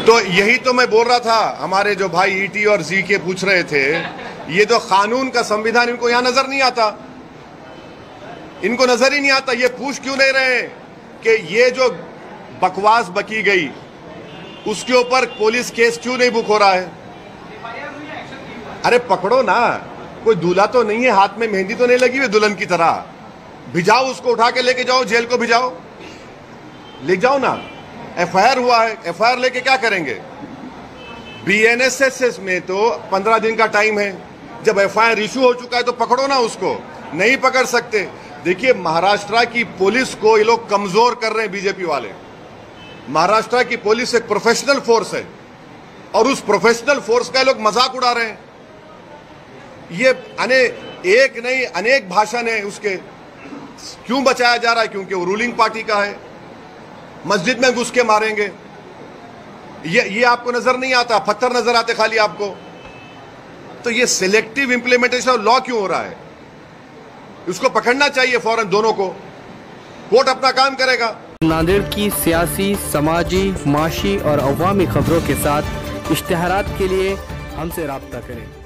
तो यही तो मैं बोल रहा था, हमारे जो भाई ईटी और जी के पूछ रहे थे, ये तो कानून का संविधान इनको यहां नजर नहीं आता, इनको नजर ही नहीं आता। ये पूछ क्यों नहीं रहे कि ये जो बकवास बकी गई उसके ऊपर पुलिस केस क्यों नहीं बुक हो रहा है? अरे पकड़ो ना, कोई दूल्हा तो नहीं है, हाथ में मेहंदी तो नहीं लगी हुई दुल्हन की तरह, भिजाओ उसको, उठा के लेके जाओ, जेल को भिजाओ, ले जाओ ना। एफआईआर हुआ है, एफआईआर लेके क्या करेंगे? बीएनएसएस में तो 15 दिन का टाइम है, जब एफआईआर इशू हो चुका है तो पकड़ो ना उसको, नहीं पकड़ सकते। देखिए महाराष्ट्र की पुलिस को ये लोग कमजोर कर रहे हैं बीजेपी वाले। महाराष्ट्र की पुलिस एक प्रोफेशनल फोर्स है और उस प्रोफेशनल फोर्स का लोग मजाक उड़ा रहे हैं। ये एक नहीं अनेक भाषण है उसके, क्यों बचाया जा रहा है? क्योंकि वो रूलिंग पार्टी का है। मस्जिद में घुस के मारेंगे, ये आपको नजर नहीं आता? पत्थर नजर आते खाली आपको? तो ये सिलेक्टिव इंप्लीमेंटेशन ऑफ लॉ क्यों हो रहा है? उसको पकड़ना चाहिए फौरन दोनों को, कोर्ट अपना काम करेगा। नांदेड़ की सियासी, समाजी, माशी और अवामी खबरों के साथ इश्तिहारात के लिए हमसे राब्ता करें।